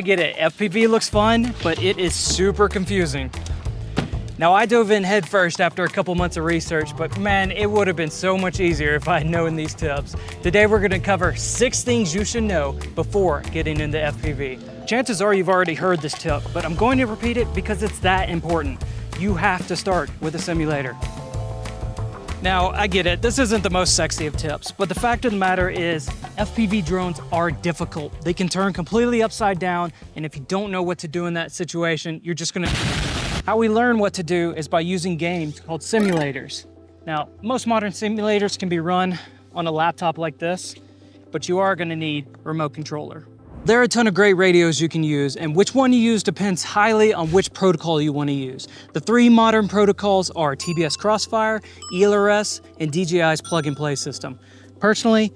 I get it, FPV looks fun, but it is super confusing. Now I dove in head first after a couple months of research, but man, it would have been so much easier if I had known these tips. Today we're gonna cover 6 things you should know before getting into FPV. Chances are you've already heard this tip, but I'm going to repeat it because it's that important. You have to start with a simulator. Now, I get it, this isn't the most sexy of tips, but the fact of the matter is FPV drones are difficult. They can turn completely upside down, and if you don't know what to do in that situation, you're just gonna... How we learn what to do is by using games called simulators. Now, most modern simulators can be run on a laptop like this, but you are gonna need a remote controller. There are a ton of great radios you can use, and which one you use depends highly on which protocol you want to use. The 3 modern protocols are TBS Crossfire, ELRS, and DJI's plug-and-play system. Personally,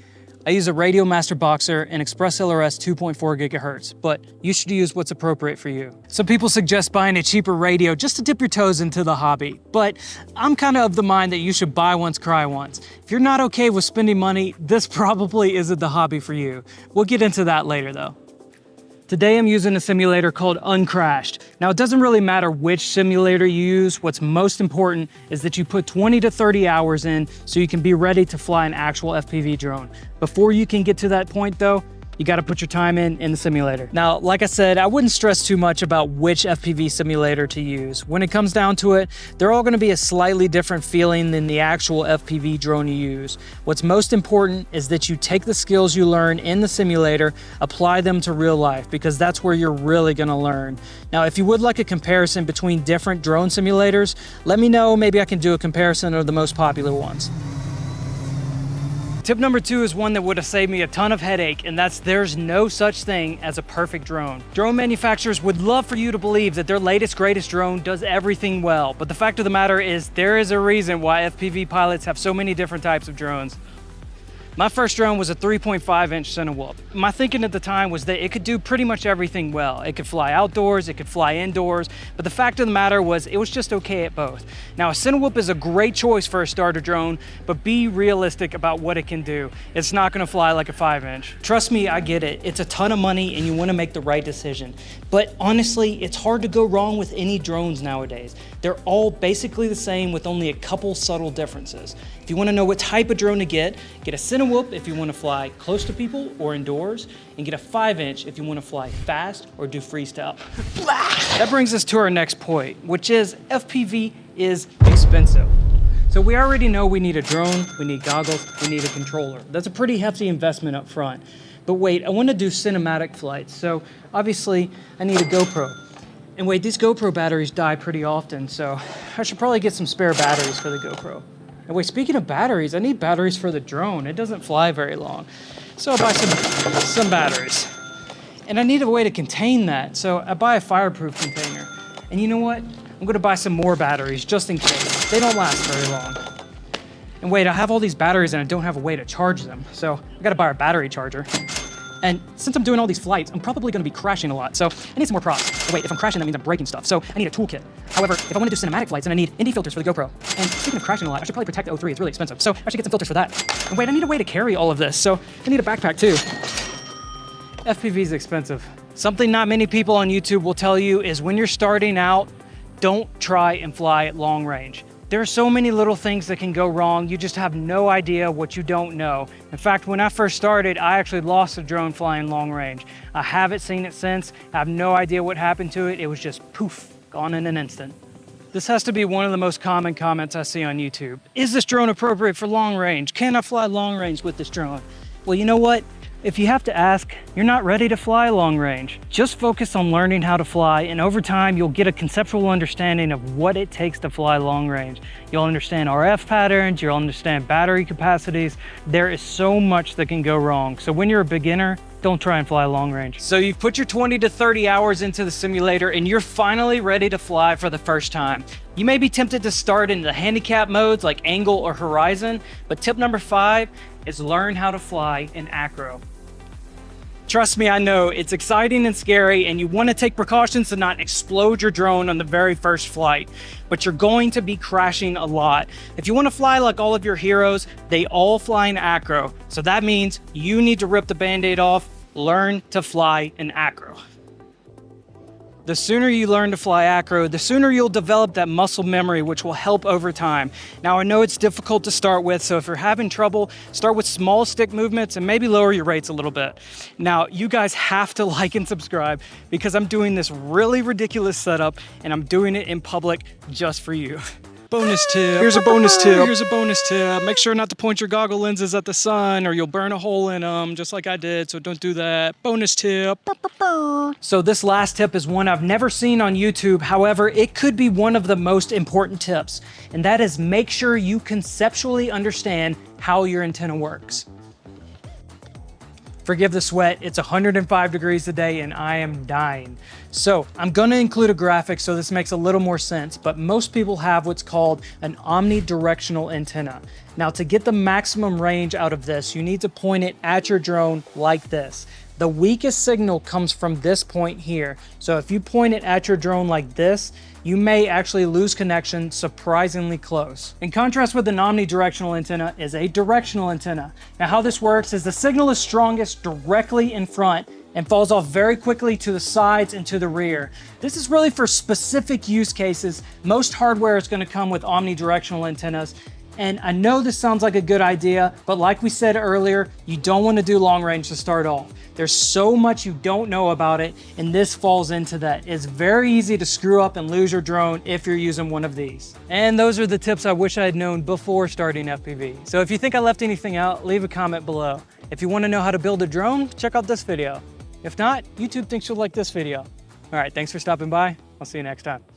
I use a Radio Master Boxer and Express LRS 2.4 gigahertz, but you should use what's appropriate for you. Some people suggest buying a cheaper radio just to dip your toes into the hobby, but I'm kind of the mind that you should buy once, cry once. If you're not okay with spending money, this probably isn't the hobby for you. We'll get into that later though. Today I'm using a simulator called Uncrashed. Now it doesn't really matter which simulator you use, what's most important is that you put 20 to 30 hours in so you can be ready to fly an actual FPV drone. Before you can get to that point though, you gotta put your time in the simulator. Now, like I said, I wouldn't stress too much about which FPV simulator to use. When it comes down to it, they're all gonna be a slightly different feeling than the actual FPV drone you use. What's most important is that you take the skills you learn in the simulator, apply them to real life, because that's where you're really gonna learn. Now, if you would like a comparison between different drone simulators, let me know, maybe I can do a comparison of the most popular ones. Tip number 2 is one that would have saved me a ton of headache, and that's there's no such thing as a perfect drone. Drone manufacturers would love for you to believe that their latest, greatest drone does everything well, but the fact of the matter is there is a reason why FPV pilots have so many different types of drones. My first drone was a 3.5-inch Cinewhoop. My thinking at the time was that it could do pretty much everything well. It could fly outdoors, it could fly indoors, but the fact of the matter was it was just okay at both. Now, a Cinewhoop is a great choice for a starter drone, but be realistic about what it can do. It's not gonna fly like a 5-inch. Trust me, I get it. It's a ton of money and you wanna make the right decision. But honestly, it's hard to go wrong with any drones nowadays. They're all basically the same with only a couple subtle differences. If you wanna know what type of drone to get a Cinewhoop if you want to fly close to people or indoors, and get a 5-inch if you want to fly fast or do freestyle. That brings us to our next point, which is FPV is expensive. So we already know we need a drone, we need goggles, we need a controller. That's a pretty hefty investment up front. But wait, I want to do cinematic flights, so obviously I need a GoPro. And wait, these GoPro batteries die pretty often, so I should probably get some spare batteries for the GoPro. And wait, speaking of batteries, I need batteries for the drone. It doesn't fly very long. So I'll buy some batteries. And I need a way to contain that, so I buy a fireproof container. And you know what? I'm gonna buy some more batteries just in case. They don't last very long. And wait, I have all these batteries and I don't have a way to charge them. So I gotta buy a battery charger. And since I'm doing all these flights, I'm probably gonna be crashing a lot, so I need some more props. Wait, if I'm crashing, that means I'm breaking stuff, so I need a toolkit. However, if I wanna do cinematic flights, then I need ND filters for the GoPro. And speaking of crashing a lot, I should probably protect the O3, it's really expensive, so I should get some filters for that. And wait, I need a way to carry all of this, so I need a backpack too. FPV is expensive. Something not many people on YouTube will tell you is when you're starting out, don't try and fly at long range. There are so many little things that can go wrong. You just have no idea what you don't know. In fact, when I first started, I actually lost a drone flying long range. I haven't seen it since. I have no idea what happened to it. It was just poof, gone in an instant. This has to be one of the most common comments I see on YouTube. Is this drone appropriate for long range? Can I fly long range with this drone? Well, you know what? If you have to ask, you're not ready to fly long range. Just focus on learning how to fly, and over time, you'll get a conceptual understanding of what it takes to fly long range. You'll understand RF patterns, you'll understand battery capacities. There is so much that can go wrong. So when you're a beginner, don't try and fly long range. So you've put your 20 to 30 hours into the simulator and you're finally ready to fly for the first time. You may be tempted to start in the handicap modes like angle or horizon, but tip number 5 is learn how to fly in acro. Trust me, I know it's exciting and scary and you want to take precautions to not explode your drone on the very first flight, but you're going to be crashing a lot. If you want to fly like all of your heroes, they all fly in acro. So that means you need to rip the band-aid off, learn to fly in acro. The sooner you learn to fly acro, the sooner you'll develop that muscle memory, which will help over time. Now, I know it's difficult to start with, so if you're having trouble, start with small stick movements and maybe lower your rates a little bit. Now, you guys have to like and subscribe because I'm doing this really ridiculous setup and I'm doing it in public just for you. Bonus tip. Here's a bonus tip. Here's a bonus tip. Make sure not to point your goggle lenses at the sun or you'll burn a hole in them, just like I did, so don't do that. Bonus tip. So this last tip is one I've never seen on YouTube. However, it could be one of the most important tips, and that is make sure you conceptually understand how your antenna works. Forgive the sweat, it's 105 degrees today and I am dying. So I'm gonna include a graphic so this makes a little more sense, but most people have what's called an omnidirectional antenna. Now to get the maximum range out of this, you need to point it at your drone like this. The weakest signal comes from this point here. So if you point it at your drone like this, you may actually lose connection surprisingly close. In contrast with an omnidirectional antenna is a directional antenna. Now how this works is the signal is strongest directly in front and falls off very quickly to the sides and to the rear. This is really for specific use cases. Most hardware is gonna come with omnidirectional antennas. And I know this sounds like a good idea, but like we said earlier, you don't want to do long range to start off. There's so much you don't know about it, and this falls into that. It's very easy to screw up and lose your drone if you're using one of these. And those are the tips I wish I had known before starting FPV. So if you think I left anything out, leave a comment below. If you want to know how to build a drone, check out this video. If not, YouTube thinks you'll like this video. All right, thanks for stopping by. I'll see you next time.